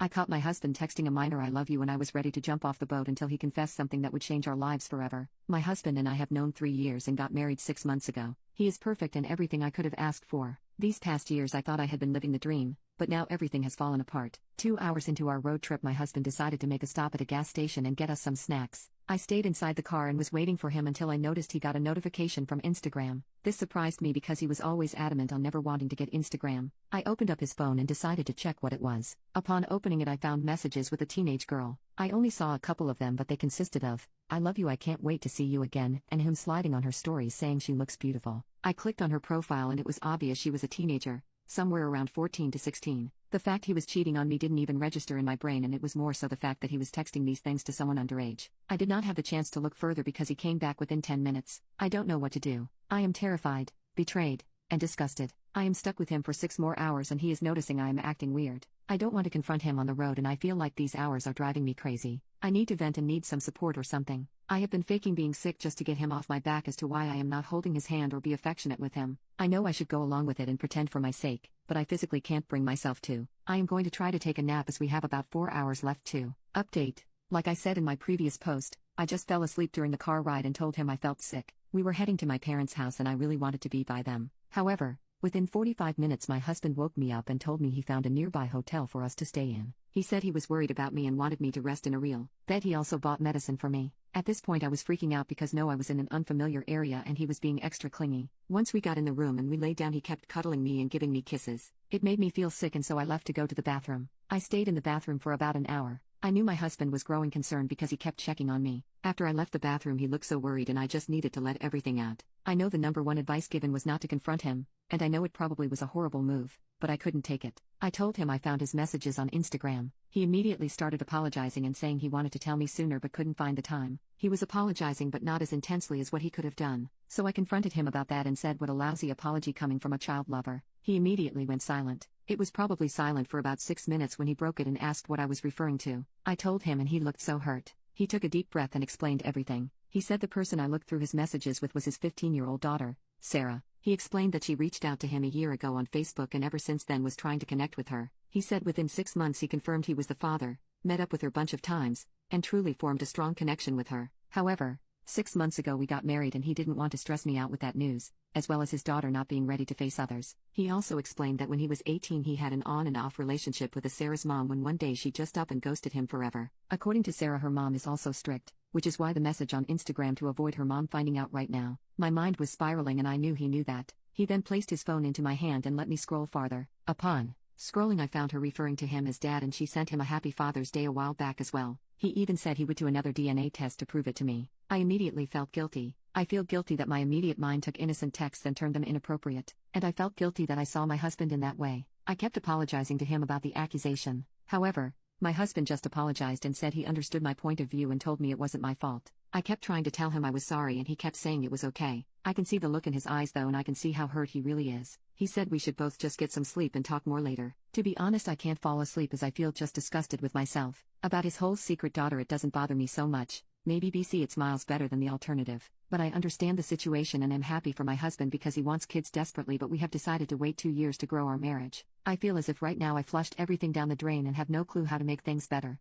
I caught my husband texting a minor "I love you" and I was ready to jump off the boat until he confessed something that would change our lives forever. My husband and I have known 3 years and got married 6 months ago. He is perfect and everything I could have asked for. These past years I thought I had been living the dream, but now everything has fallen apart. 2 hours into our road trip, my husband decided to make a stop at a gas station and get us some snacks. I stayed inside the car and was waiting for him until I noticed he got a notification from Instagram. This surprised me because he was always adamant on never wanting to get Instagram. I opened up his phone and decided to check what it was. Upon opening it, I found messages with a teenage girl. I only saw a couple of them, but they consisted of "I love you, I can't wait to see you again," and him sliding on her stories saying she looks beautiful. I clicked on her profile and it was obvious she was a teenager, somewhere around 14 to 16. The fact he was cheating on me didn't even register in my brain, and it was more so the fact that he was texting these things to someone underage. I did not have the chance to look further because he came back within 10 minutes. I don't know what to do. I am terrified, betrayed, and disgusted. I am stuck with him for 6 more hours and he is noticing I am acting weird. I don't want to confront him on the road and I feel like these hours are driving me crazy. I need to vent and need some support or something. I have been faking being sick just to get him off my back as to why I am not holding his hand or be affectionate with him. I know I should go along with it and pretend for my sake, but I physically can't bring myself to. I am going to try to take a nap as we have about 4 hours left too. Update. Like I said in my previous post, I just fell asleep during the car ride and told him I felt sick. We were heading to my parents' house and I really wanted to be by them. However, within 45 minutes my husband woke me up and told me he found a nearby hotel for us to stay in. He said he was worried about me and wanted me to rest in a real bed. He also bought medicine for me. At this point I was freaking out because no, I was in an unfamiliar area and he was being extra clingy. Once we got in the room and we lay down, he kept cuddling me and giving me kisses. It made me feel sick and so I left to go to the bathroom. I stayed in the bathroom for about an hour. I knew my husband was growing concerned because he kept checking on me. After I left the bathroom he looked so worried and I just needed to let everything out. I know the number one advice given was not to confront him, and I know it probably was a horrible move, but I couldn't take it. I told him I found his messages on Instagram. He immediately started apologizing and saying he wanted to tell me sooner but couldn't find the time. He was apologizing but not as intensely as what he could have done, so I confronted him about that and said, "What a lousy apology coming from a child lover." He immediately went silent. It was probably silent for about 6 minutes when he broke it and asked what I was referring to. I told him and he looked so hurt. He took a deep breath and explained everything. He said the person I looked through his messages with was his 15-year-old daughter, Sarah. He explained that she reached out to him a year ago on Facebook and ever since then was trying to connect with her. He said within 6 months he confirmed he was the father, met up with her a bunch of times, and truly formed a strong connection with her. However, 6 months ago we got married and he didn't want to stress me out with that news, as well as his daughter not being ready to face others. He also explained that when he was 18 he had an on and off relationship with Sarah's mom when one day she just up and ghosted him forever. According to Sarah, her mom is also strict, which is why the message on Instagram to avoid her mom finding out right now. My mind was spiraling and I knew he knew that. He then placed his phone into my hand and let me scroll farther. Upon scrolling I found her referring to him as dad and she sent him a happy Father's Day a while back as well. He even said he would do another DNA test to prove it to me. I immediately felt guilty. I feel guilty that my immediate mind took innocent texts and turned them inappropriate, and I felt guilty that I saw my husband in that way. I kept apologizing to him about the accusation. However, my husband just apologized and said he understood my point of view and told me it wasn't my fault. I kept trying to tell him I was sorry and he kept saying it was okay. I can see the look in his eyes though and I can see how hurt he really is. He said we should both just get some sleep and talk more later. To be honest, I can't fall asleep as I feel just disgusted with myself. About his whole secret daughter, it doesn't bother me so much. Maybe BC it's miles better than the alternative. But I understand the situation and am happy for my husband because he wants kids desperately, but we have decided to wait 2 years to grow our marriage. I feel as if right now I flushed everything down the drain and have no clue how to make things better.